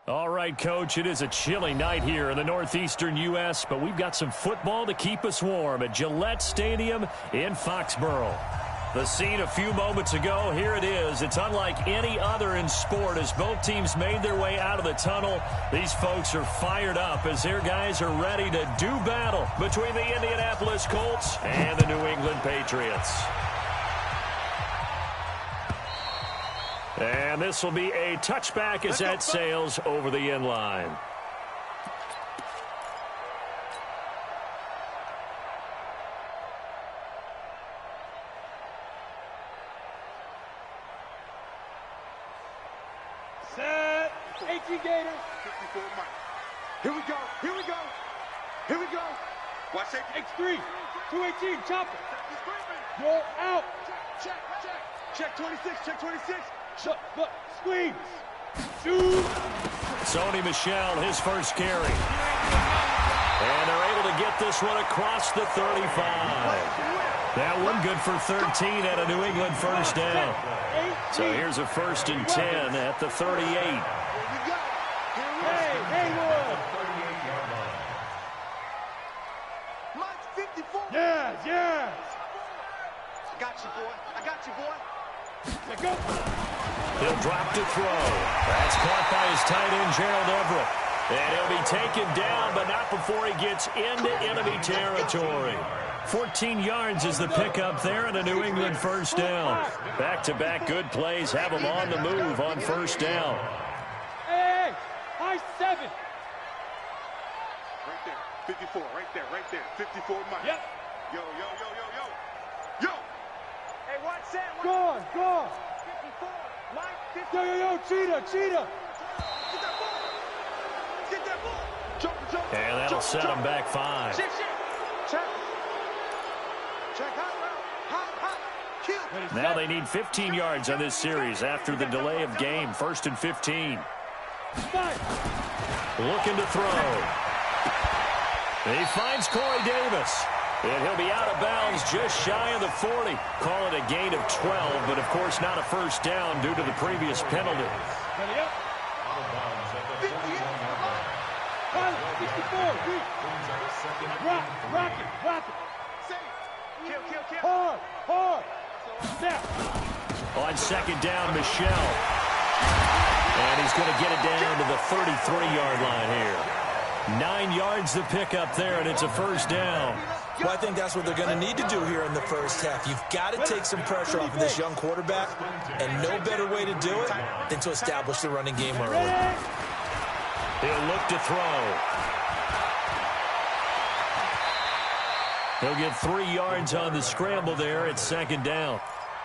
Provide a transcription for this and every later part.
All right, Coach, it is a chilly night here in the northeastern U.S., but we've got some football to keep us warm at Gillette Stadium in Foxborough. The scene a few moments ago, here it is. It's unlike any other in sport as both teams made their way out of the tunnel. These folks are fired up as their guys are ready to do battle between the Indianapolis Colts and the New England Patriots. And this will be a touchback as that sails over the end line. Set. 18 Gators. 54 Mike. Here we go. Here we go. Here we go. Watch safety. X3. 218. Chopper. You're out. Check. Check 26. Check 26. Shut, look, squeeze. Shoot. Sony Michel, his first carry. And they're able to get this one across the 35. That one good for 13 at a New England first down. So here's a 1st and 10 at the 38. Hey, Haywood. Mike's 54. Yes. I got you, boy. Let go. He'll drop to throw. That's caught by his tight end, Gerald Everett. And he'll be taken down, but not before he gets into enemy territory. 14 yards is the pickup there and a New England first down. Back-to-back good plays have him on the move on first down. Hey, high 7. Right there, 54, right there. 54, Mike. Yep. Yo. Hey, watch that. Gone. 54, Mike. 54. Yo, Cheetah. Get that ball. Jump. And that'll set him back 5. Check. Hot. Kill. Now they need 15 yards on this series after the delay of game. 1st and 15. Looking to throw. He finds Corey Davis. And he'll be out of bounds just shy of the 40. Call it a gain of 12, but of course not a first down due to the previous penalty. Rock it. Kill. Hard. Snap. On second down, Michel. And he's going to get it down to the 33-yard line here. 9 yards to pick up there, and it's a first down. Well, I think that's what they're going to need to do here in the first half. You've got to take some pressure off of this young quarterback, and no better way to do it than to establish the running game early. He'll look to throw. He'll get 3 yards on the scramble there at second down.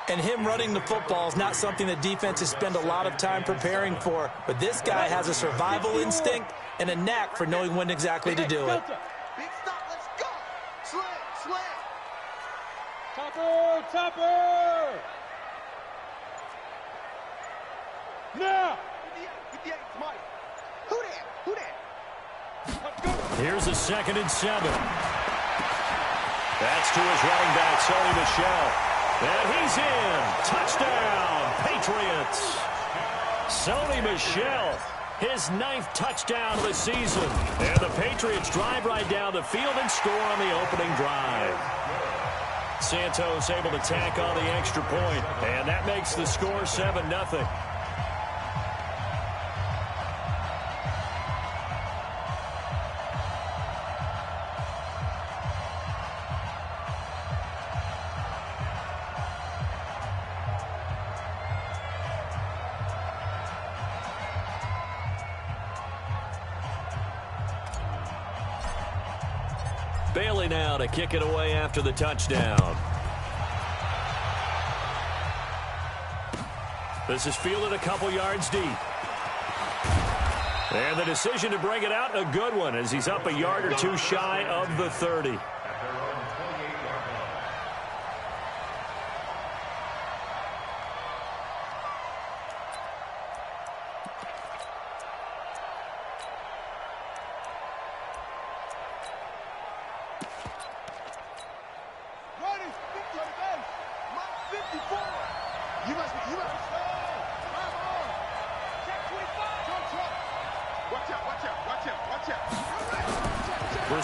And him running the football is not something that defenses spend a lot of time preparing for, but this guy has a survival instinct and a knack for knowing when exactly to do it. Topper! Now! Who that? Here's a 2nd and 7. That's to his running back, Sony Michel. And he's in. Touchdown, Patriots. Sony Michel, his 9th touchdown of the season. And the Patriots drive right down the field and score on the opening drive. Santos able to tack on the extra point, and that makes the score 7-0. Bailey now to kick it away after the touchdown. This is fielded a couple yards deep. And the decision to bring it out, a good one, as he's up a yard or two shy of the 30.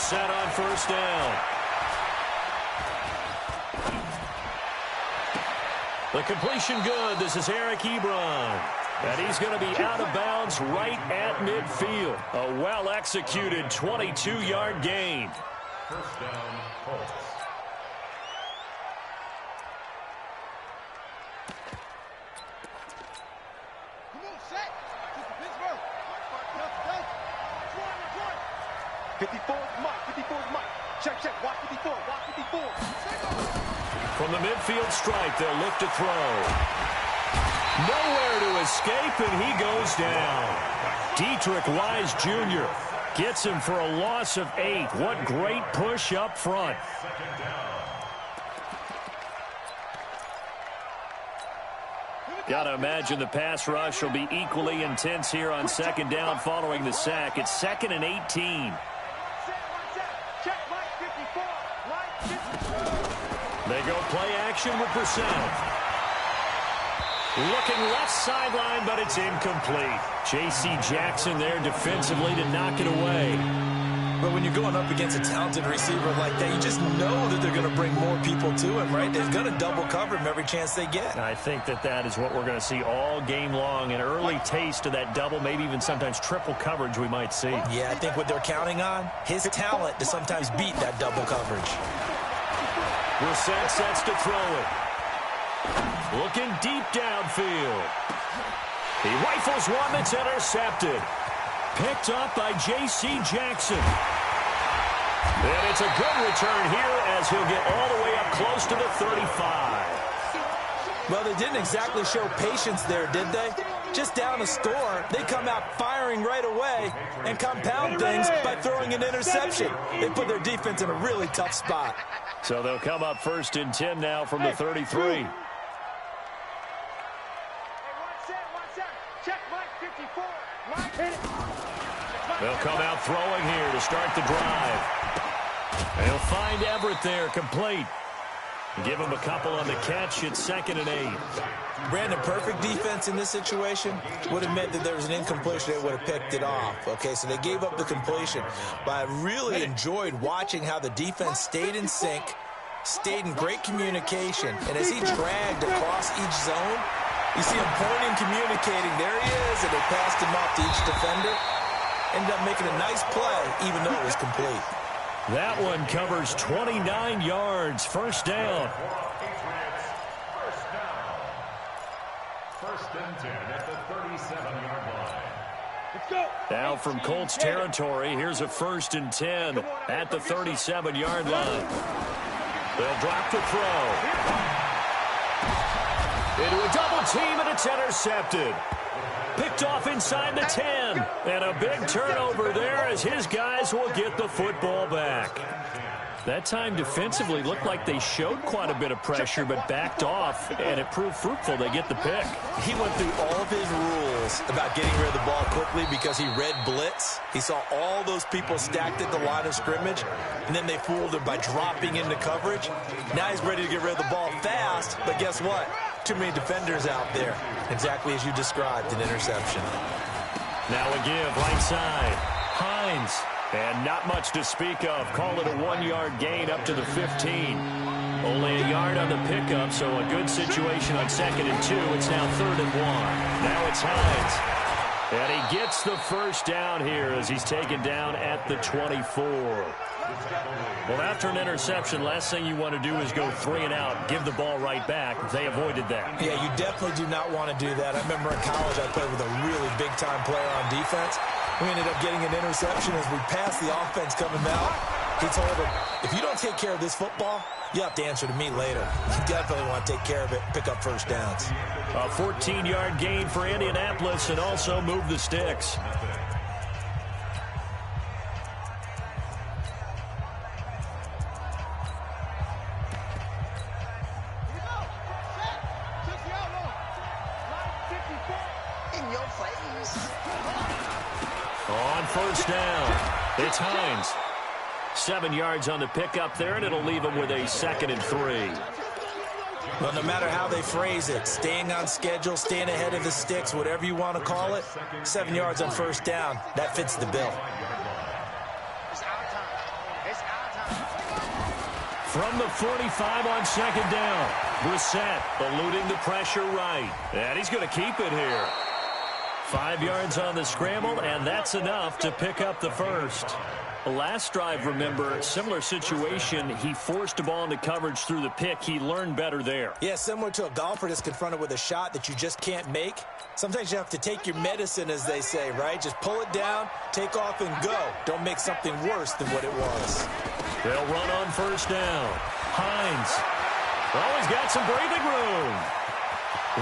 set on first down. The completion good. This is Eric Ebron. And he's going to be out of bounds right at midfield. A well-executed 22-yard gain. First down, Colts. Come on, set. Pittsburgh. 54 is Mike. 54 is Mike. Check, check. Watch 54. Watch 54. From the midfield stripe, they'll look to throw. Nowhere to escape, and he goes down. Dietrich Wise Jr. gets him for a loss of 8. What great push up front. Got to imagine the pass rush will be equally intense here on second down following the sack. It's 2nd and 18. They go play action with Brissett. Looking left sideline, but it's incomplete. J.C. Jackson there defensively to knock it away. But when you're going up against a talented receiver like that, you just know that they're going to bring more people to him, right? They're going to double cover him every chance they get. I think that is what we're going to see all game long. An early taste of that double, maybe even sometimes triple coverage we might see. Yeah, I think what they're counting on, his talent to sometimes beat that double coverage. Brissett sets to throw it. Looking deep downfield. He rifles one that's intercepted. Picked up by J.C. Jackson. And it's a good return here as he'll get all the way up close to the 35. Well, they didn't exactly show patience there, did they? Just down a score, they come out firing right away and compound things by throwing an interception. They put their defense in a really tough spot. So they'll come up 1st and 10 now from the 33. They'll come out throwing here to start the drive. They'll find Everett there, complete. Give him a couple on the catch. It's 2nd and 8. Brandon, perfect defense in this situation would have meant that there was an incompletion. They would have picked it off. Okay, so they gave up the completion. But I really enjoyed watching how the defense stayed in sync, stayed in great communication. And as he dragged across each zone, you see him pointing, communicating. There he is, and they passed him off to each defender. Ended up making a nice play, even though it was complete. That one covers 29 yards. First down. First and 10 at the 37-yard line. Let's go. Now from Colts territory, here's a 1st and 10 at the 37-yard line. They'll drop to throw. Into a double team, and it's intercepted. Picked off inside the 10. And a big turnover there as his guys will get the football back. That time defensively looked like they showed quite a bit of pressure but backed off, and it proved fruitful. They get the pick. He went through all of his rules about getting rid of the ball quickly because he read blitz. He saw all those people stacked at the line of scrimmage, and then they fooled him by dropping into coverage. Now he's ready to get rid of the ball fast, but guess what? Too many defenders out there. Exactly as you described, an interception. Now a give, right side. Hines. And not much to speak of. Call it a 1-yard gain up to the 15. Only a yard on the pickup, so a good situation on 2nd and 2. It's now 3rd and 1. Now it's Hines. And he gets the first down here as he's taken down at the 24. Well, after an interception, last thing you want to do is go 3 and out, give the ball right back. They avoided that. Yeah, you definitely do not want to do that. I remember in college I played with a really big-time player on defense. We ended up getting an interception as we passed the offense coming out. He told him, if you don't take care of this football, you have to answer to me later. You definitely want to take care of it, pick up first downs. A 14-yard gain for Indianapolis and also move the sticks. On first down, it's Hines. 7 yards on the pickup there, and it'll leave him with a 2nd and 3. Well, no matter how they phrase it, staying on schedule, staying ahead of the sticks, whatever you want to call it, 7 yards on first down, that fits the bill. From the 45 on second down. Brissett eluding the pressure right. And he's going to keep it here. 5 yards on the scramble, and that's enough to pick up the first. Last drive, remember, similar situation. He forced a ball into coverage through the pick. He learned better there. Yeah, similar to a golfer that's confronted with a shot that you just can't make. Sometimes you have to take your medicine, as they say, right? Just pull it down, take off, and go. Don't make something worse than what it was. They'll run on first down. Hines. Oh, he's got some breathing room.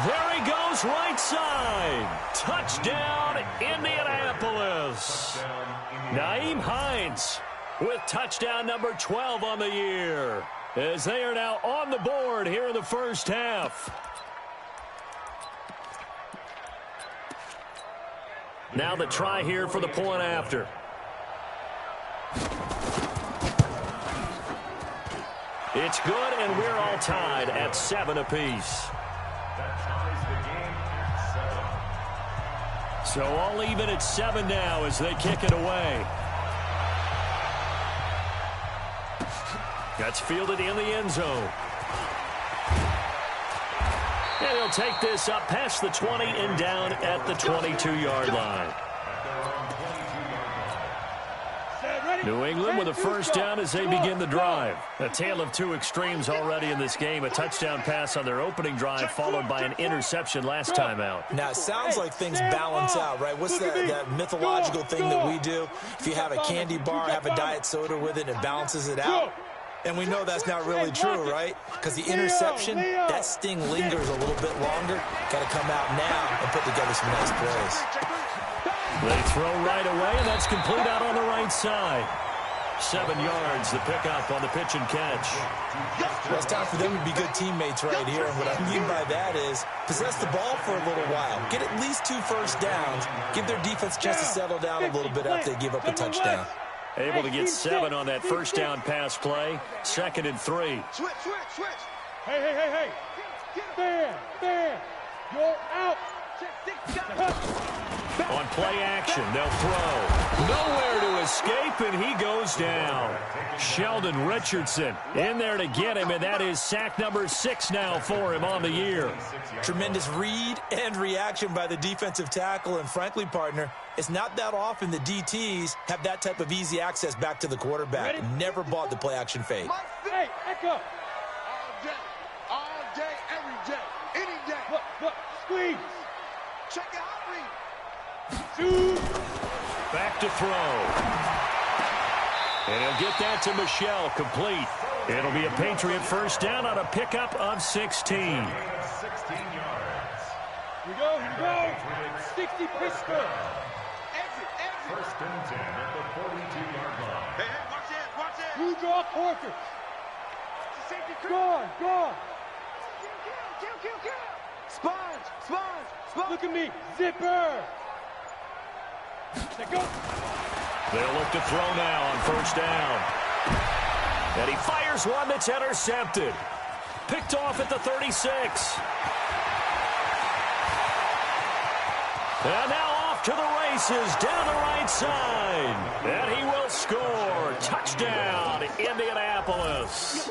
There he goes, right side. Touchdown, Indianapolis. Nyheim Hines with touchdown number 12 on the year, as they are now on the board here in the first half. Now the try here for the point after. It's good, and we're all tied at 7 apiece. So all even at 7 now as they kick it away. That's fielded in the end zone. And he'll take this up past the 20 and down at the 22-yard line. New England with a first down as they begin the drive. A tale of two extremes already in this game. A touchdown pass on their opening drive followed by an interception last time out. Now, it sounds like things balance out, right? What's that mythological thing that we do? If you have a candy bar, have a diet soda with it, it balances it out. And we know that's not really true, right? Because the interception, that sting lingers a little bit longer. Got to come out now and put together some nice plays. They throw right away, and that's complete out on the right side. 7 yards, the pickup on the pitch and catch. Well, it's time for them to be good teammates right here. And what I mean by that is possess the ball for a little while. Get at least 2 first downs. Give their defense a chance to settle down a little bit after they give up a touchdown. Able to get 7 on that first down pass play. 2nd and 3. Switch. Hey. There. You're out. On play action, they'll throw. Nowhere to escape, and he goes down. Sheldon Richardson in there to get him, and that is sack number 6 now for him on the year. Tremendous read and reaction by the defensive tackle, and frankly, partner, it's not that often the DTs have that type of easy access back to the quarterback. Never bought the play action fade. Hey, echo. All day, every day, any day. Look, squeeze. Check it out, read. Back to throw. And he'll get that to Michelle, complete. It'll be a Patriot first down on a pickup of 16. 16 yards. Here we go. 60 Pittsburgh. Exit. First and 10 at the 42-yard line. Hey, watch it. You draw Porter. Gone. Kill. Sponge. Look at me. Zipper. Let go. They'll look to throw now on first down. And he fires one that's intercepted. Picked off at the 36. And now off to the races down the right side. And he will score. Touchdown, Indianapolis.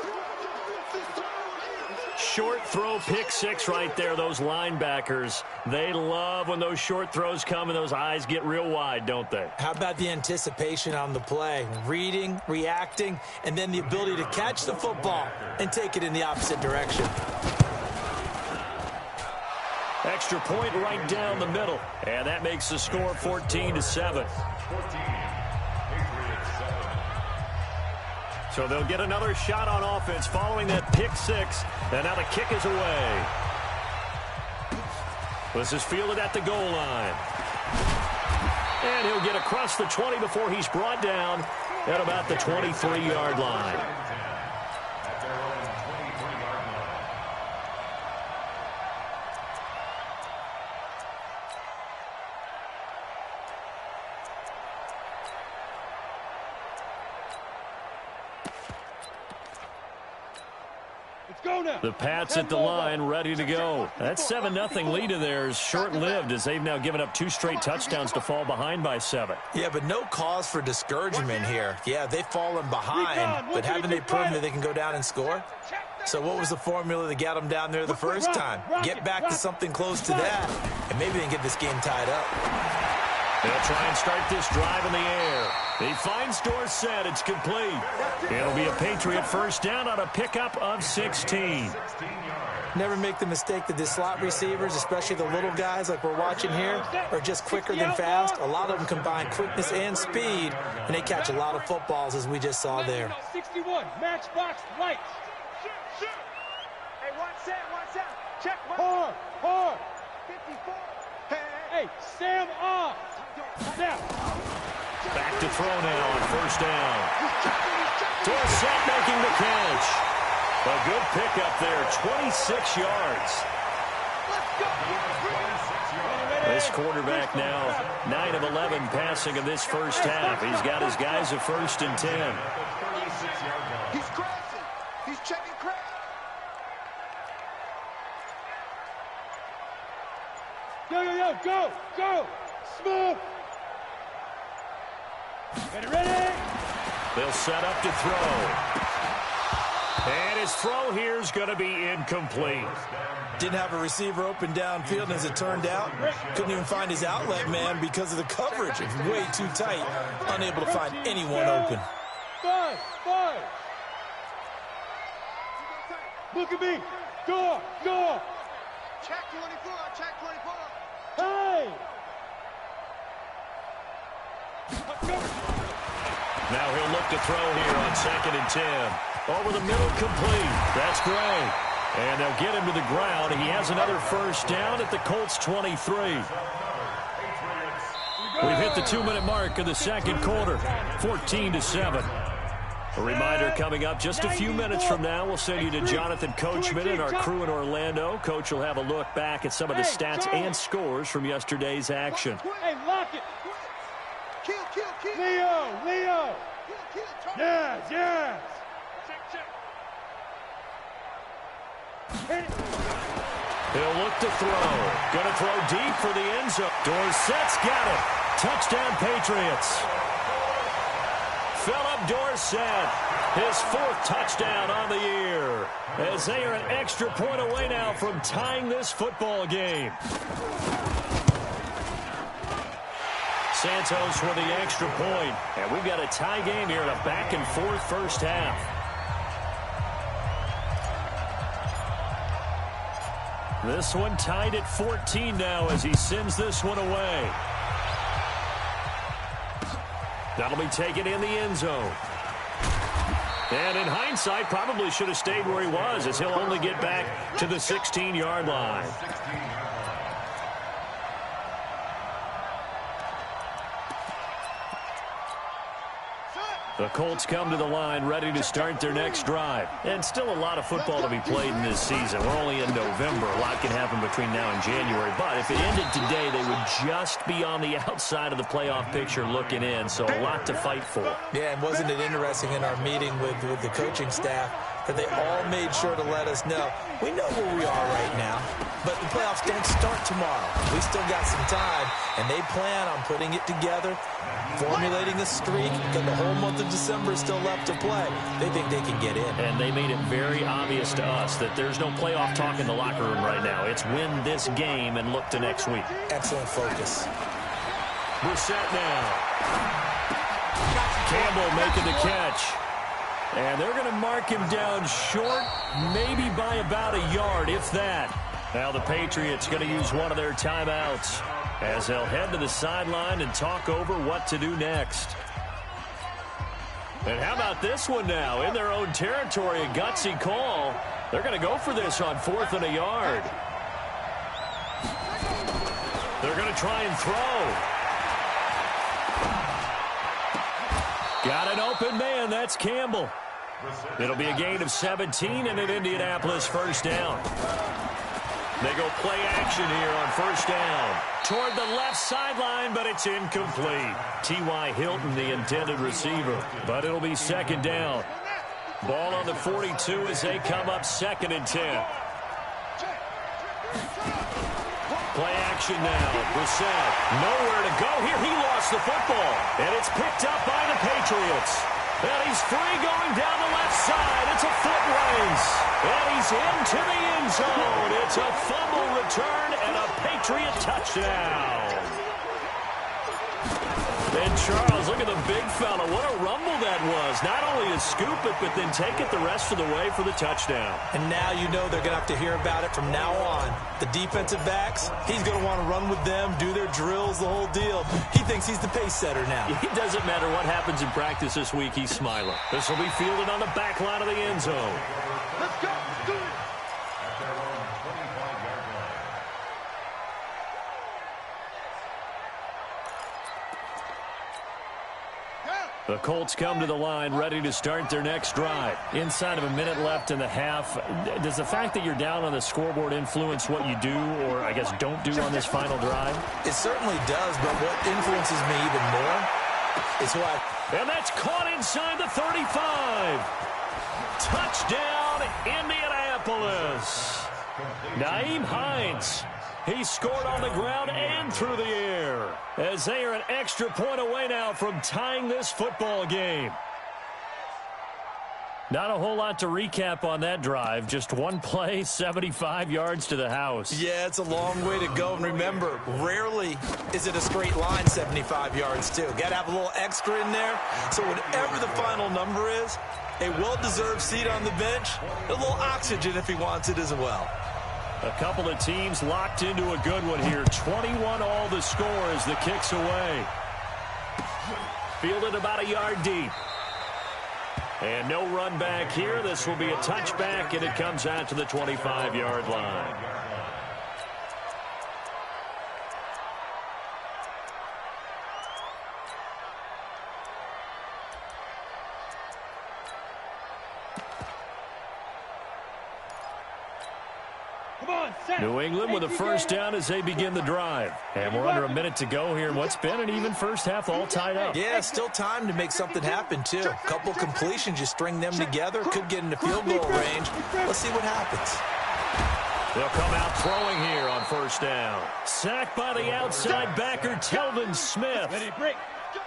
Short throw, pick 6 right there. Those linebackers, they love when those short throws come and those eyes get real wide, don't they? How about the anticipation on the play? Reading, reacting, and then the ability to catch the football and take it in the opposite direction. Extra point right down the middle. And that makes the score 14-7. So they'll get another shot on offense following that pick 6. And now the kick is away. This is fielded at the goal line. And he'll get across the 20 before he's brought down at about the 23-yard line. The Pats at the line, ready to go. That 7-0 lead of theirs short-lived as they've now given up 2 straight touchdowns to fall behind by 7. Yeah, but no cause for discouragement here. Yeah, they've fallen behind, but haven't they proven that they can go down and score? So what was the formula that got them down there the first time? Get back to something close to that, and maybe they can get this game tied up. They'll try and start this drive in the air. He finds Dorsett. It's complete. It'll be a Patriot first down on a pickup of 16. Never make the mistake that the slot receivers, especially the little guys like we're watching here, are just quicker than fast. A lot of them combine quickness and speed, and they catch a lot of footballs, as we just saw there. 61, matchbox lights. Hey, one set. Check. Hard. 54. Hey, Sam off. Now. Back to throw now on first down. Dorsett making the catch. A good pickup there, 26 yards. This quarterback now 9 of 11 passing in this first half. He's got his guys at 1st and 10. He's crossing. He's checking crack. Go. Smooth. Ready? They'll set up to throw. And his throw here is going to be incomplete. Didn't have a receiver open downfield, and as it turned out, couldn't even find his outlet man because of the coverage. It's way too tight, unable to find anyone open. Five. Look at me. Go. Check 24. Hey! Now he'll look to throw here on 2nd and 10. Over the middle, complete. That's great. And they'll get him to the ground. He has another first down at the Colts 23. We've hit the 2-minute mark of the second quarter, 14-7. A reminder coming up just a few minutes from now. We'll send you to Jonathan Coachman and our crew in Orlando. Coach will have a look back at some of the stats and scores from yesterday's action. Hey, lock it. Kill. Leo. Yes. He'll look to throw. Going to throw deep for the end zone. Dorsett's got it. Touchdown, Patriots. Philip Dorsett, his 4th touchdown on the year, as they are an extra point away now from tying this football game. Santos for the extra point, and we've got a tie game here in a back-and-forth first half. This one tied at 14 now as he sends this one away. That'll be taken in the end zone. And in hindsight, probably should have stayed where he was, as he'll only get back to the 16-yard line. The Colts come to the line ready to start their next drive. And still a lot of football to be played in this season. We're only in November. A lot can happen between now and January. But if it ended today, they would just be on the outside of the playoff picture looking in. So a lot to fight for. Yeah, and wasn't it interesting in our meeting with the coaching staff that they all made sure to let us know, we know where we are right now, but the playoffs don't start tomorrow. We still got some time, and they plan on putting it together, formulating a streak, because the whole month of December is still left to play. They think they can get in. And they made it very obvious to us that there's no playoff talk in the locker room right now. It's win this game and look to next week. Excellent focus. Brissett now. Campbell making the catch. And they're going to mark him down short, maybe by about a yard, if that. Now the Patriots going to use one of their timeouts as they'll head to the sideline and talk over what to do next. And how about this one now? In their own territory, a gutsy call. They're going to go for this on 4th and a yard. They're going to try and throw. Got an open man. That's Campbell. It'll be a gain of 17 and an Indianapolis first down. They go play action here on first down. Toward the left sideline, but it's incomplete. T.Y. Hilton, the intended receiver. But it'll be 2nd down. Ball on the 42 as they come up 2nd and 10. Play action now. Brissett, nowhere to go here. He lost the football, and it's picked up by the Patriots. And he's free going down the left side. It's a foot race, and he's into the end zone. It's a fumble return and a Patriot touchdown. And Charles, look at the big fella. What a rumble that was. Not only to scoop it, but then take it the rest of the way for the touchdown. And now you know they're going to have to hear about it from now on. The defensive backs, he's going to want to run with them, do their drills, the whole deal. He thinks he's the pace setter now. It doesn't matter what happens in practice this week, he's smiling. This will be fielded on the back line of the end zone. Let's go. Do it. The Colts come to the line ready to start their next drive. Inside of a minute left in the half, does the fact that you're down on the scoreboard influence what you do or, I guess, don't do on this final drive? It certainly does, but what influences me even more is what... And that's caught inside the 35. Touchdown, Indianapolis. Nyheim Hines. He scored on the ground and through the air as they are an extra point away now from tying this football game. Not a whole lot to recap on that drive. Just one play, 75 yards to the house. Yeah, it's a long way to go. And remember, rarely is it a straight line 75 yards, too. Got to have a little extra in there. So whatever the final number is, a well-deserved seat on the bench, a little oxygen if he wants it as well. A couple of teams locked into a good one here. 21 all the score as the kick's away. Fielded about a yard deep. And no run back here. This will be a touchback, and it comes out to the 25-yard line. New England with a first down as they begin the drive. And we're under a minute to go here in what's been an even first half, all tied up. Yeah, still time to make something happen, too. A couple completions, you string them together, could get into field goal range. Let's see what happens. They'll come out throwing here on first down. Sacked by the outside backer, Telvin Smith.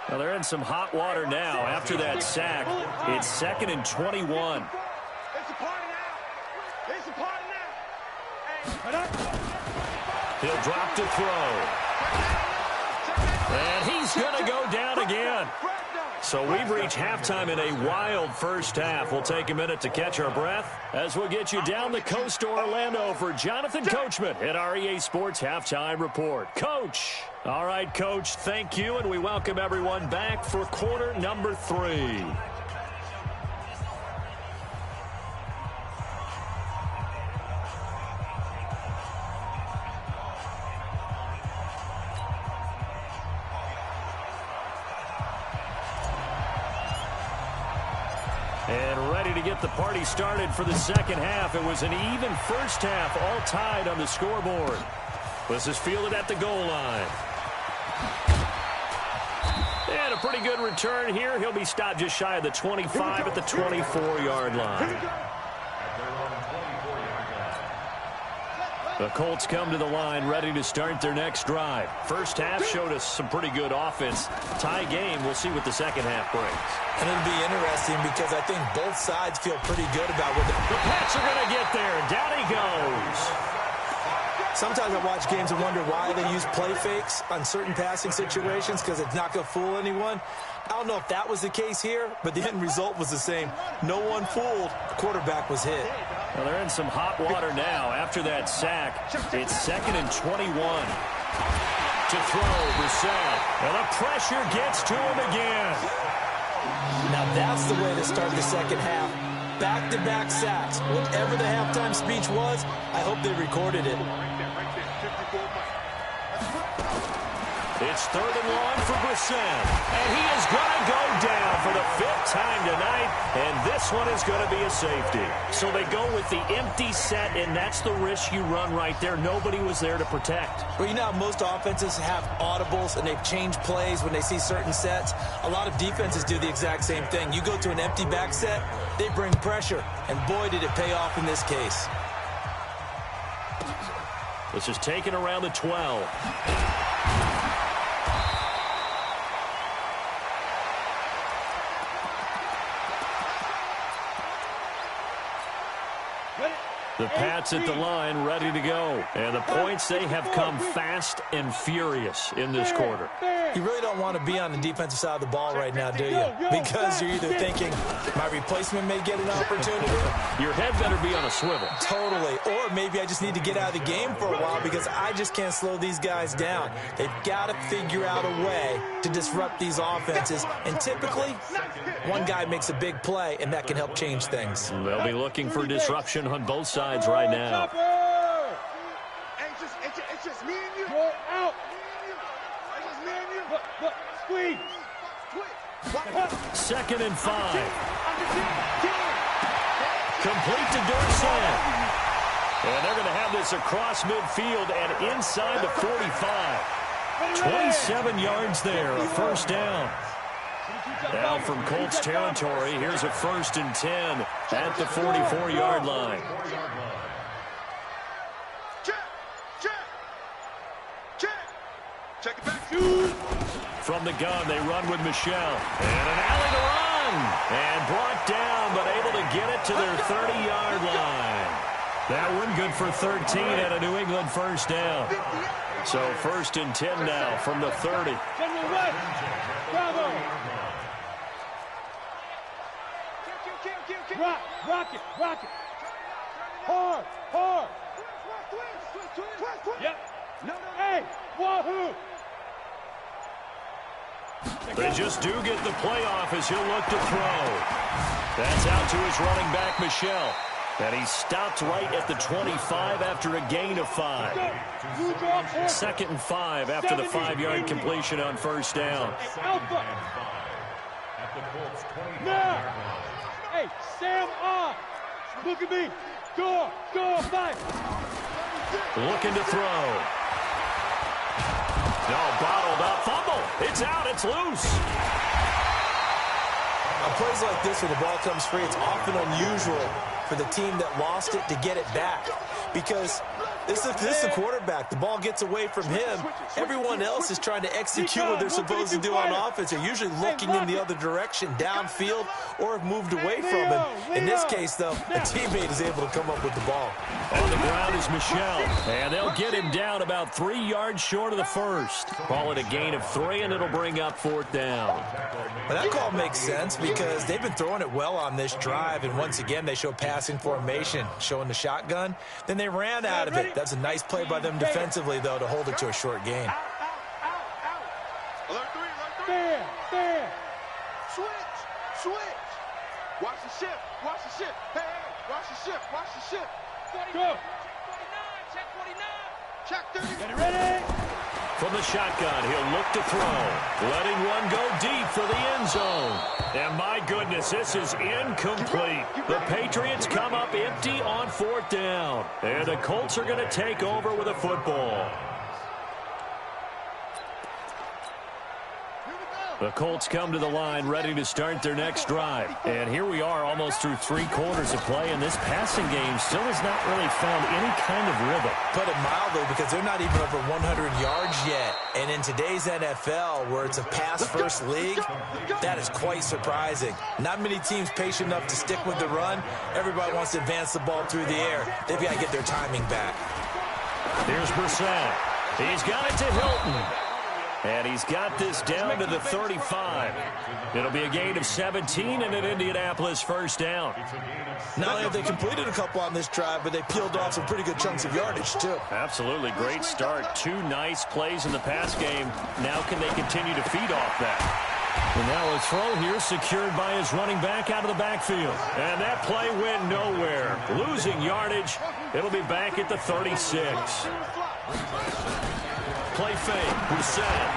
Well, they're in some hot water now. After that sack, it's 2nd and 21. He'll drop to throw. And he's going to go down again. So we've reached halftime in a wild first half. We'll take a minute to catch our breath as we'll get you down the coast to Orlando for Jonathan Coachman at our EA Sports Halftime Report. Coach. All right, Coach, thank you, and we welcome everyone back for quarter number 3. And ready to get the party started for the second half. It was an even first half, all tied on the scoreboard. This is fielded at the goal line. And a pretty good return here. He'll be stopped just shy of the 25 at the 24-yard line. The Colts come to the line ready to start their next drive. First half showed us some pretty good offense. Tie game, we'll see what the second half brings. And it'll be interesting because I think both sides feel pretty good about what the Pats are going to get there. Down he goes. Sometimes I watch games and wonder why they use play fakes on certain passing situations because it's not going to fool anyone. I don't know if that was the case here, but the end result was the same. No one fooled. The quarterback was hit. Well, they're in some hot water now. After that sack, it's 2nd and 21. To throw, Brissett. And the pressure gets to him again. Now that's the way to start the second half. Back-to-back sacks. Whatever the halftime speech was, I hope they recorded it. It's 3rd and long for Brissett. And he is going to go down for the 5th time tonight. And this one is going to be a safety. So they go with the empty set, and that's the risk you run right there. Nobody was there to protect. Well, you know how most offenses have audibles and they've changed plays when they see certain sets. A lot of defenses do the exact same thing. You go to an empty back set, they bring pressure. And boy, did it pay off in this case. This is taken around the 12. The Pats at the line, ready to go. And the points, they have come fast and furious in this quarter. You really don't want to be on the defensive side of the ball right now, do you? Because you're either thinking, my replacement may get an opportunity. Your head better be on a swivel. Totally. Or maybe I just need to get out of the game for a while because I just can't slow these guys down. They've got to figure out a way to disrupt these offenses. And typically, one guy makes a big play, and that can help change things. They'll be looking for disruption on both sides right now. It's just me and you. Go out. It's just me and you. Look, squeeze. 2nd and 5. Complete to Dorsett. And they're going to have this across midfield and inside the 45. 27 yards there, a 1st down. Now from Colts territory, here's a 1st and 10 at the 44-yard line. Check it back. Shoot. From the gun, they run with Michelle. And an alley to run. And brought down, but able to get it to their 30-yard line. That one good for 13 and a New England 1st down. So 1st and 10 now from the 30. Bravo. Rock it. Hard. Yep. Hey, wahoo. They just do get the playoff as he'll look to throw. That's out to his running back, Michelle. And he stopped right at the 25 after a gain of 5. 2nd and 5 after the 5-yard completion on 1st down. Now. Hey, Sam off. Look at me. Go, fight. Looking to throw. No, bottled up. Fumble. It's out. It's loose. On plays like this where the ball comes free, it's often unusual for the team that lost it to get it back. Because this is the quarterback. The ball gets away from him. Everyone else is trying to execute what they're supposed to do on offense. They're usually looking in the other direction, downfield, or have moved away from him. In this case, though, a teammate is able to come up with the ball. On the ground is Michelle. And they'll get him down about 3 yards short of the 1st. Call it a gain of 3, and it'll bring up 4th down. But that call makes sense because they've been throwing it well on this drive. And once again, they show passing formation, showing the shotgun. Then they ran out of it. That's a nice play by them defensively, though, to hold it to a short gain. Alert 3. Fair. Switch. Watch the shift. Hey, watch the shift. Go. Check 49. Check 30. Get it ready. From the shotgun, he'll look to throw. Letting one go deep for the end zone. And my goodness, this is incomplete. The Patriots come up empty on 4th down. And the Colts are going to take over with a football. The Colts come to the line ready to start their next drive. And here we are almost through 3 quarters of play, and this passing game still has not really found any kind of rhythm. Put it mildly, because they're not even over 100 yards yet. And in today's NFL, where it's a pass-first league, that is quite surprising. Not many teams patient enough to stick with the run. Everybody wants to advance the ball through the air. They've got to get their timing back. Here's Brissett. He's got it to Hilton. And he's got this down to the 35. It'll be a gain of 17 and an Indianapolis 1st down. Not only have they completed a couple on this drive, but they peeled off some pretty good chunks of yardage, too. Absolutely. Great start. 2 nice plays in the pass game. Now can they continue to feed off that? And now a throw here secured by his running back out of the backfield. And that play went nowhere. Losing yardage. It'll be back at the 36. play fake. Hussein.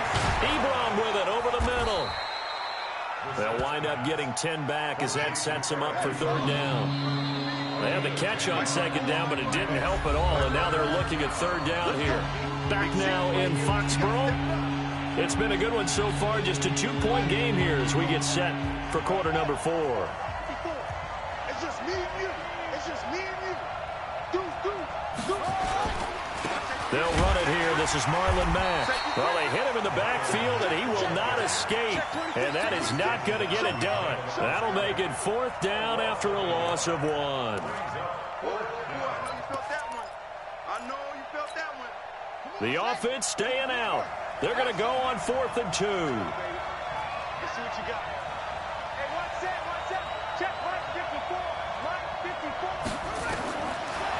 Ebron with it over the middle. They'll wind up getting 10 back as that sets them up for third down. They had the catch on second down, but it didn't help at all, and now they're looking at third down here. Back now in Foxborough. It's been a good one so far, just a 2-point game here as we get set for quarter number 4. It's just me and you. It's just me and you. Do. They'll run it here. This is Marlon Mack. Well, they hit him in the backfield, and he will not escape. And that is not going to get it done. That'll make it fourth down after a loss of 1. The offense staying out. They're going to go on 4th and 2. Let's see what you got. Hey, one set. Check line 54. Line 54.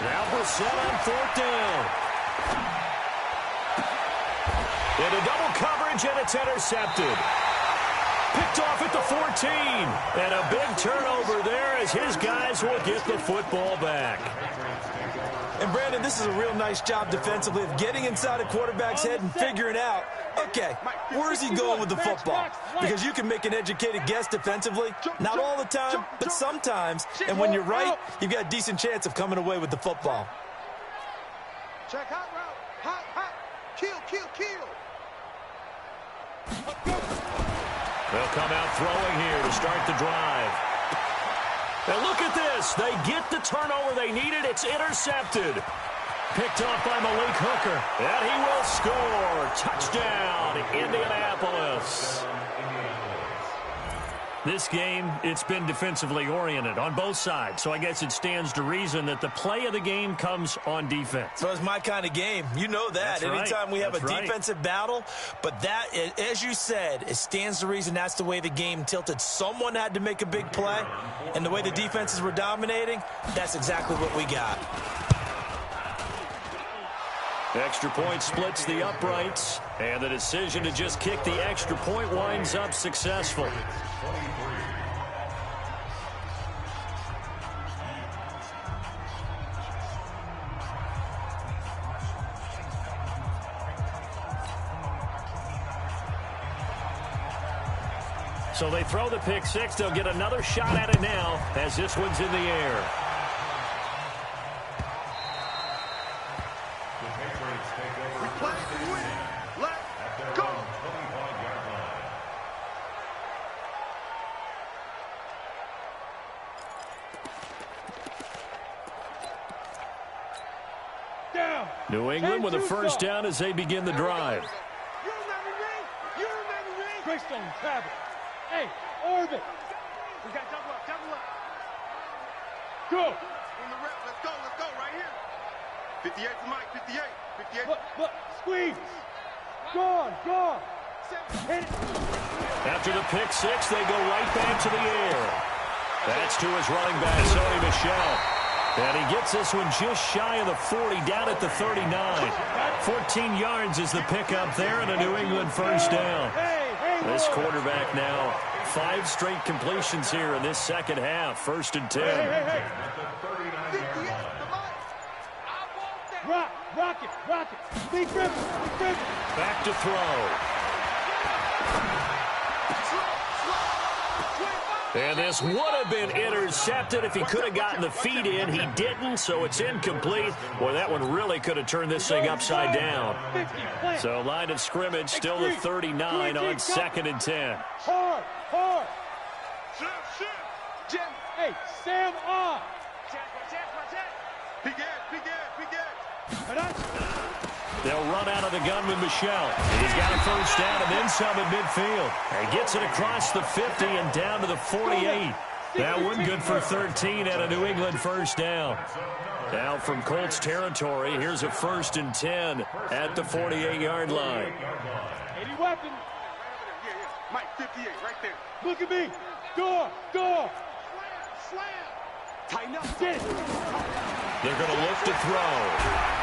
Now Brissett on 4th down. Into double coverage, and it's intercepted. Picked off at the 14. And a big turnover there as his guys will get the football back. And, Brandon, this is a real nice job defensively of getting inside a quarterback's head and figuring out, okay, where is he going with the football? Because you can make an educated guess defensively. Not all the time, but sometimes. And when you're right, you've got a decent chance of coming away with the football. Check hot route. Hot. Kill. They'll come out throwing here to start the drive. And look at this. They get the turnover they needed. It's intercepted. Picked off by Malik Hooker. And he will score. Touchdown, Indianapolis. This game, it's been defensively oriented on both sides. So I guess it stands to reason that the play of the game comes on defense. So it's my kind of game. You know that. That's right. Anytime we have That's a right. defensive battle. But that, as you said, it stands to reason that's the way the game tilted. Someone had to make a big play. And the way the defenses were dominating, that's exactly what we got. Extra point splits the uprights. And the decision to just kick the extra point winds up successful. So they throw the pick six. They'll get another shot at it now as this one's in the air. New England with a first down as they begin the drive. You remember me? Greystone, Travis. Hey, orbit. We got double up. Go. In the rep. Let's go, right here. 58 to Mike, 58. Look, squeeze. Go on. Hit it. After the pick six, they go right back to the air. That's to his running back, Sony Michel. And he gets this one just shy of the 40, down at the 39. 14 yards is the pickup there, and a New England first down. This quarterback now, 5 straight completions here in this second half. 1st and 10. Rock it. Big Griffin. Back to throw. And this would have been intercepted if he could have gotten the feet in. He didn't, so it's incomplete. Boy, that one really could have turned this thing upside down. So line of scrimmage, still the 39 on 2nd and 10. Hard. Jim, hey, Sam on. Big Ed. They'll run out of the gun with Michel. He's got a first down and then some at midfield. And gets it across the 50 and down to the 48. That one good for 13 and a New England first down. Now from Colts territory, here's a 1st and 10 at the 48-yard line. 80 weapon. Yeah. Mike, 58, right there. Look at me. Door. Slam. Tighten up. Get it. They're going to look to throw.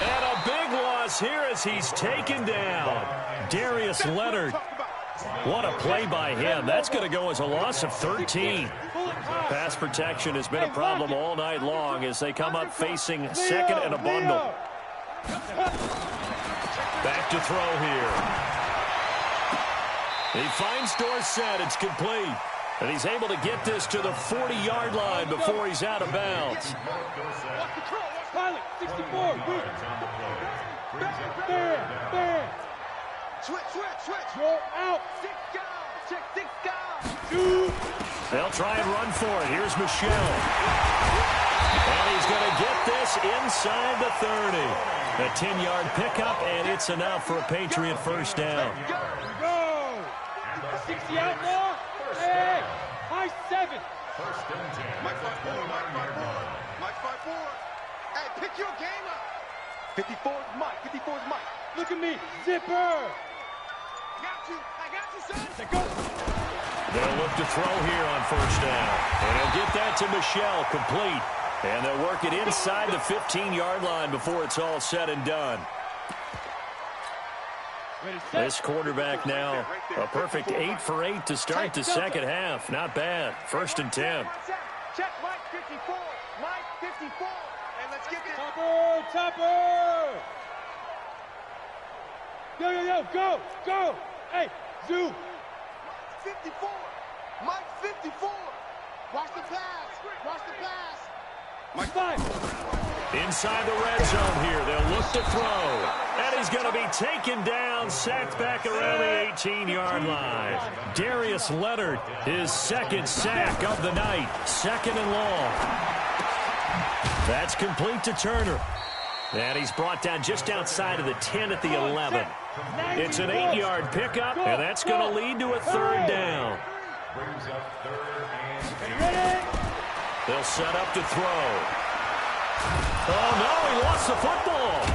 And a big loss here as he's taken down. Darius Leonard. What a play by him. That's going to go as a loss of 13. Pass protection has been a problem all night long as they come up facing second and a bundle. Back to throw here. He finds Dorsett. It's complete. And he's able to get this to the 40-yard line before he's out of bounds. Watch control. Pilot, 64. Bam. Switch. Roll out. 6 guys. Check 6 guys. 2. They'll try and run for it. Here's Michelle. And he's going to get this inside the 30. A 10-yard pickup, and it's enough for a Patriot first down. Go. 60 outlaw. Hey, high 7. First and 10. Mike 5-4. Hey, pick your game up. 54 is Mike. Look at me. Zipper. I got you, son. Go. They'll look to throw here on first down. And he'll get that to Michelle, complete. And they'll work it inside the 15-yard line before it's all said and done. This quarterback now, a perfect 8 for 8 to start the second half. Not bad. First and 10. Check Mike 54. Mike 54. And let's get this. Topper. Go. Hey, Zoo. 54. Mike 54. Watch the pass. Mike 5. Inside the red zone here. They'll look to throw. And he's going to be taken down, sacked back around the 18-yard line. Darius Leonard, his second sack of the night. Second and long. That's complete to Turner. And he's brought down just outside of the 10 at the 11. It's an 8-yard pickup, and that's going to lead to a third down. Brings up third and 8. They'll set up to throw. Oh, no, he lost the football.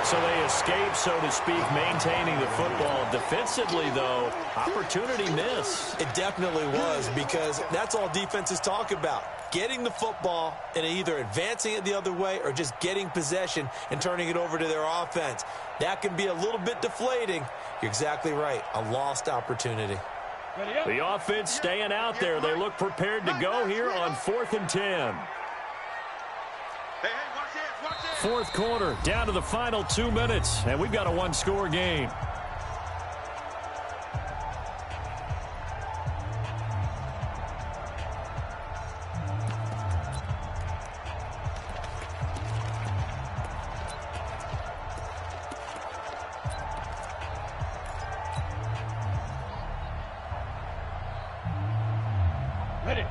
So they escape, so to speak, maintaining the football. Defensively, though, opportunity miss. It definitely was, because that's all defenses talk about. Getting the football and either advancing it the other way or just getting possession and turning it over to their offense. That can be a little bit deflating. You're exactly right. A lost opportunity. The offense staying out there. They look prepared to go here on 4th and 10. Fourth quarter, down to the final 2 minutes, and we've got a one-score game.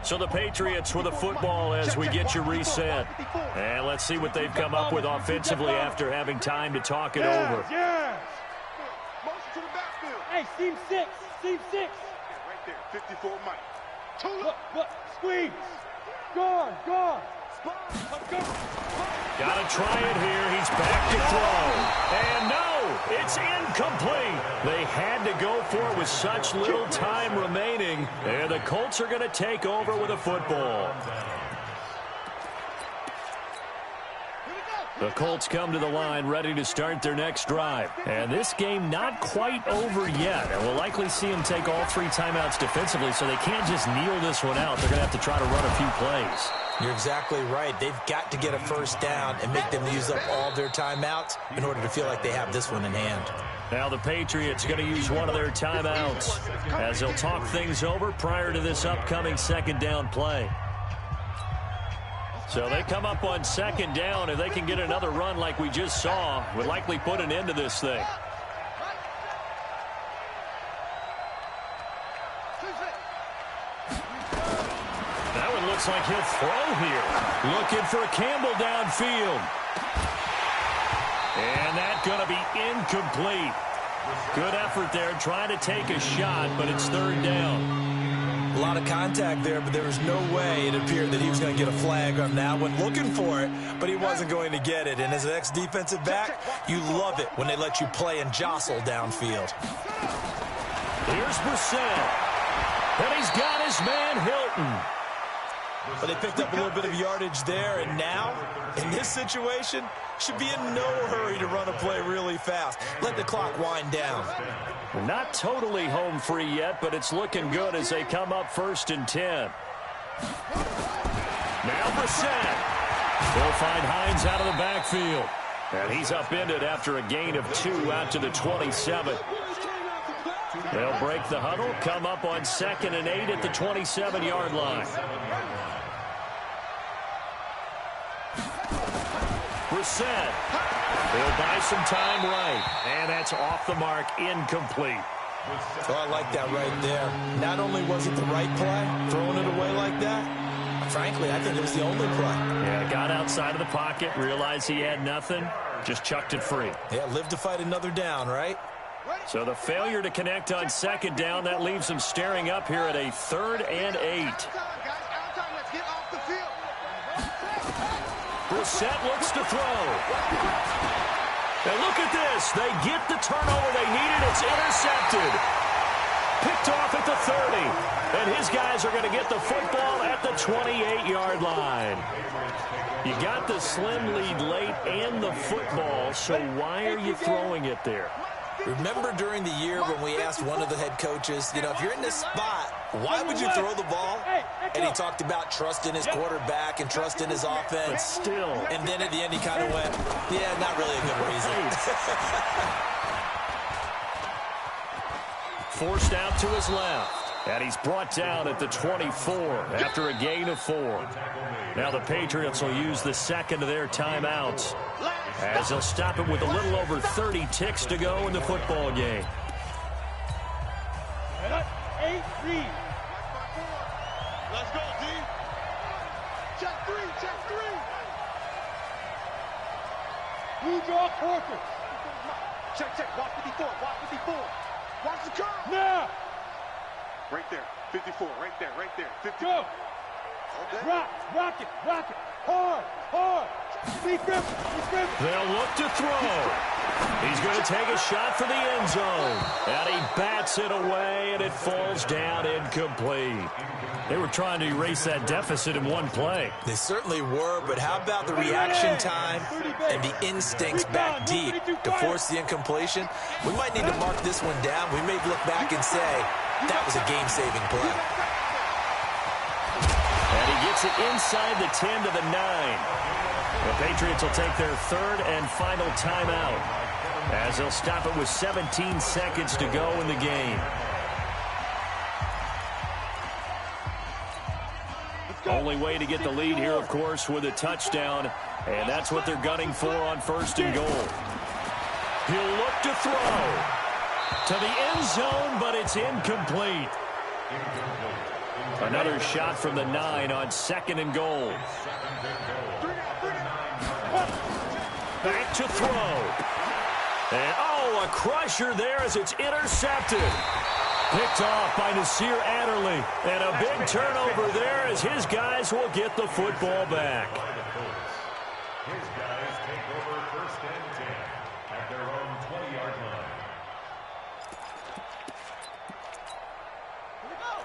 So the Patriots with the football as we get you reset. And let's see what they've come up with offensively after having time to talk it over. Motion to the backfield. Hey, seam 6. Right there, 54 Mike. Look, squeeze. Gone. Gotta try it here. He's back to throw. And no, it's incomplete. They had to go for it with such little time remaining. And the Colts are going to take over with a football. The Colts come to the line ready to start their next drive. And this game not quite over yet. And we'll likely see them take all 3 timeouts defensively, so they can't just kneel this one out. They're going to have to try to run a few plays. You're exactly right. They've got to get a first down and make them use up all their timeouts in order to feel like they have this one in hand. Now the Patriots going to use one of their timeouts as they'll talk things over prior to this upcoming second down play. So they come up on second down. If they can get another run like we just saw, would likely put an end to this thing. That one looks like he'll throw here. Looking for Campbell downfield. And that's going to be incomplete. Good effort there, trying to take a shot, but it's third down. A lot of contact there, but there was no way it appeared that he was going to get a flag on that one. Looking for it, but he wasn't going to get it. And as an ex-defensive back, you love it when they let you play and jostle downfield. Here's Brissett. And he's got his man Hilton. But they picked up a little bit of yardage there, and now, in this situation, should be in no hurry to run a play really fast. Let the clock wind down. Not totally home free yet, but it's looking good as they come up 1st and 10. Now Brissett. They'll find Hines out of the backfield. And he's upended after a gain of 2 out to the 27. They'll break the huddle, come up on 2nd and 8 at the 27-yard line. Brissett. He'll buy some time right. And that's off the mark, incomplete. Oh, I like that right there. Not only was it the right play, throwing it away like that, frankly, I think it was the only play. Yeah, got outside of the pocket, realized he had nothing, just chucked it free. Yeah, live to fight another down, right? So the failure to connect on 2nd down, that leaves him staring up here at a 3rd and 8. Brissett looks to throw. And look at this. They get the turnover they needed. It's intercepted. Picked off at the 30. And his guys are going to get the football at the 28-yard line. You got the slim lead late and the football, so why are you throwing it there? Remember during the year when we asked one of the head coaches, you know, if you're in this spot, why would you throw the ball? And he talked about trust in his quarterback and trust in his offense. But still. And then at the end he kind of went, yeah, not really a good reason. Forced out to his left. And he's brought down at the 24 after a gain of 4. Now the Patriots will use the 2nd of their timeouts, as they'll stop it with a little over 30 ticks to go in the football game. 8-3. Let's go, D. Check 3, check 3. Blue draw quarters. Check, watch 54, watch 54. Watch the curve. Now. Right there, 54, right there, 50. Go. Okay. Rock it, hard. They'll look to throw. He's going to take a shot for the end zone. And he bats it away, and it falls down incomplete. They were trying to erase that deficit in one play. They certainly were, but how about the reaction time and the instincts back deep to force the incompletion? We might need to mark this one down. We may look back and say, that was a game-saving play. And he gets it inside the 10 to the 9. The Patriots will take their 3rd and final timeout, as they'll stop it with 17 seconds to go in the game. Only way to get the lead here, of course, with a touchdown, and that's what they're gunning for on 1st and goal. He'll look to throw to the end zone, but it's incomplete. Another shot from the 9 on 2nd and goal. Back to throw. And, oh, a crusher there as it's intercepted. Picked off by Nasir Adderley. And a big turnover there as his guys will get the football back. His guys take over 1st and 10 at their own 20-yard line.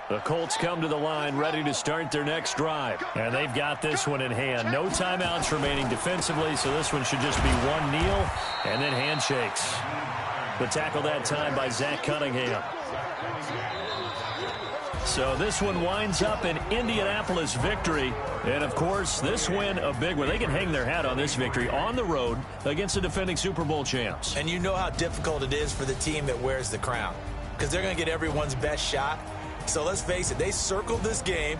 The Colts come to the line ready to start their next drive. And they've got this one in hand. No timeouts remaining defensively, so this one should just be one kneel and then handshakes. The tackle that time by Zach Cunningham. So this one winds up an Indianapolis victory. And, of course, this win a big one. They can hang their hat on this victory on the road against the defending Super Bowl champs. And you know how difficult it is for the team that wears the crown, because they're going to get everyone's best shot. So let's face it, they circled this game.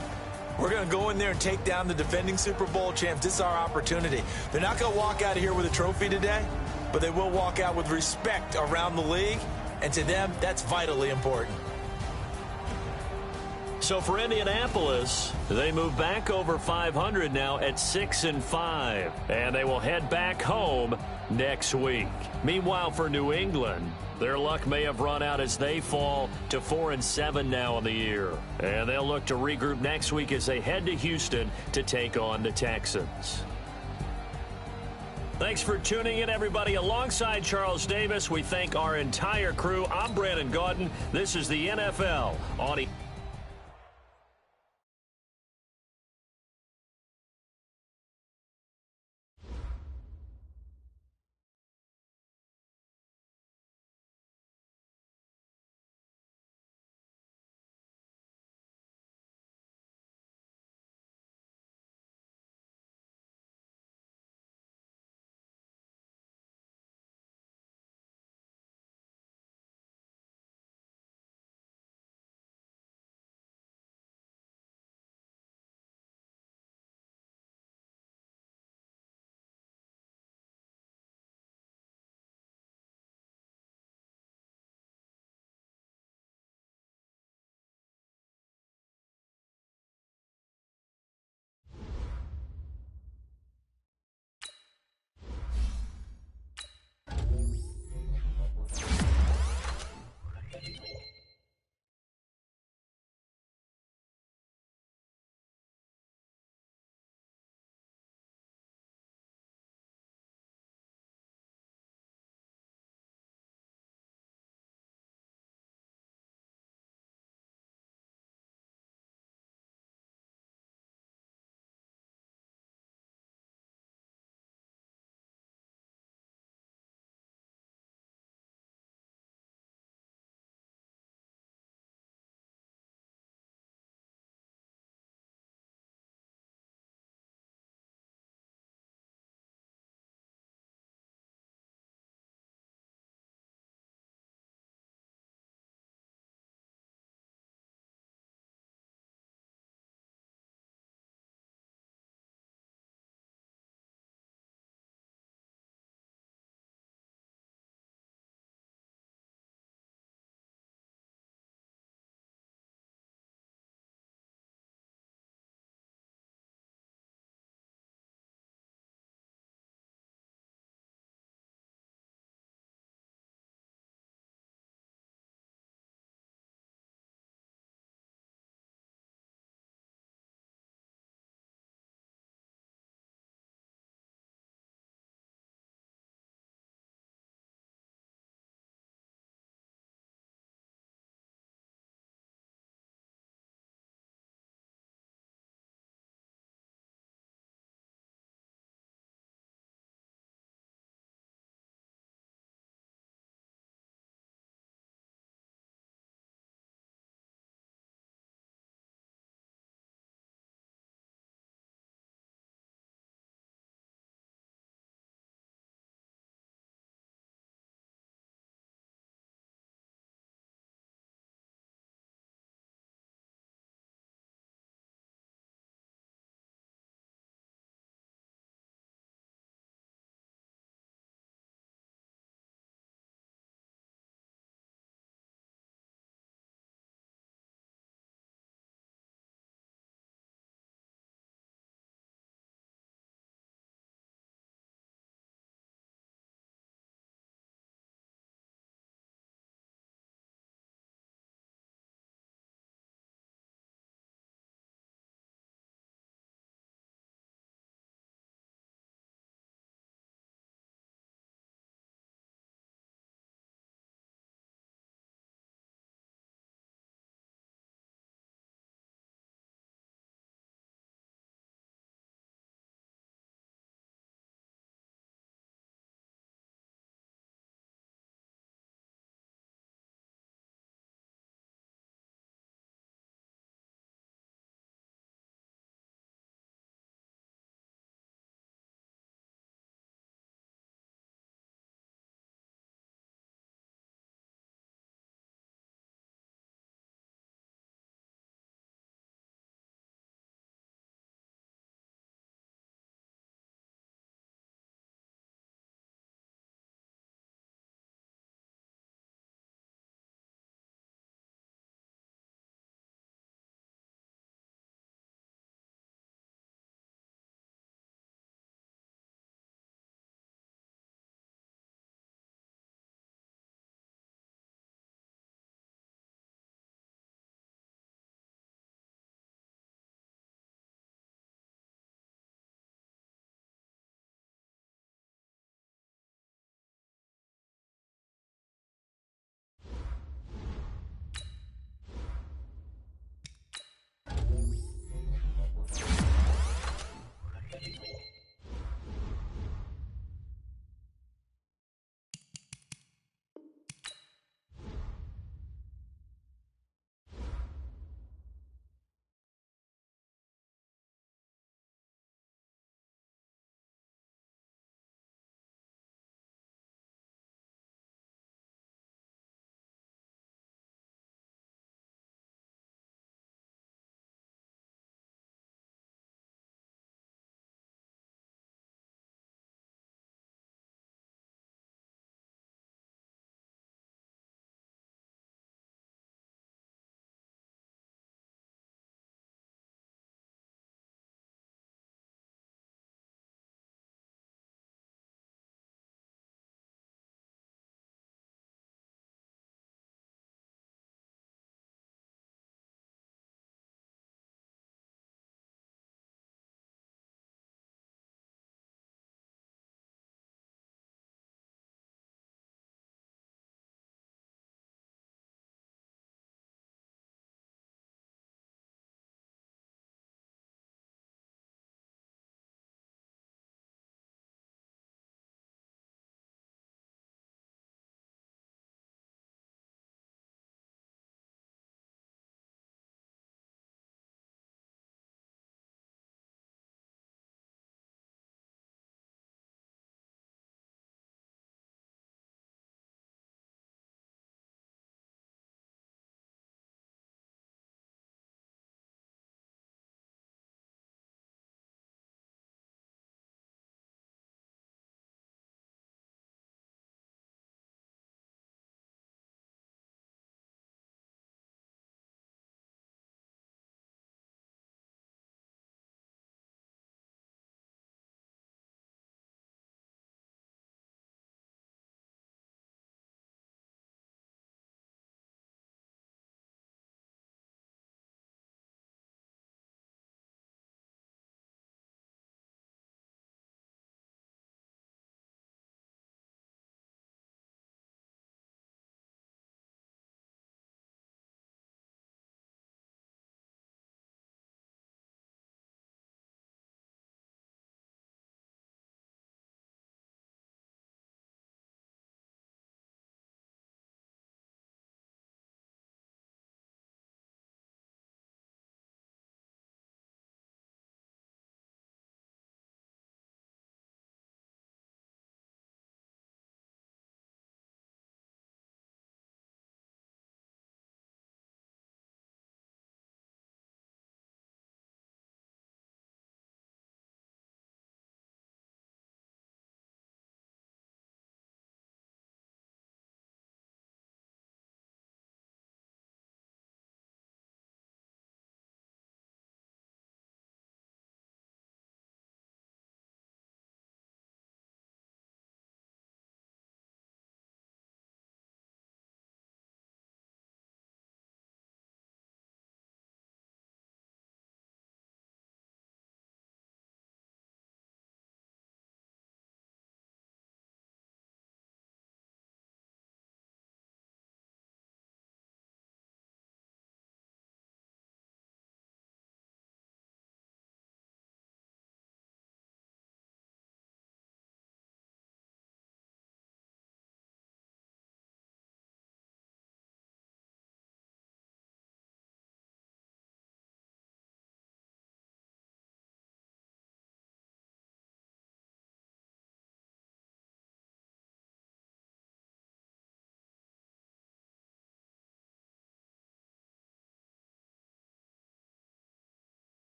We're going to go in there and take down the defending Super Bowl champs. This is our opportunity. They're not going to walk out of here with a trophy today, but they will walk out with respect around the league. And to them, that's vitally important. So for Indianapolis, they move back over 500 now at 6-5. And they will head back home next week. Meanwhile, for New England, their luck may have run out as they fall to 4-7 now in the year. And they'll look to regroup next week as they head to Houston to take on the Texans. Thanks for tuning in, everybody. Alongside Charles Davis, we thank our entire crew. I'm Brandon Gaudin. This is the NFL on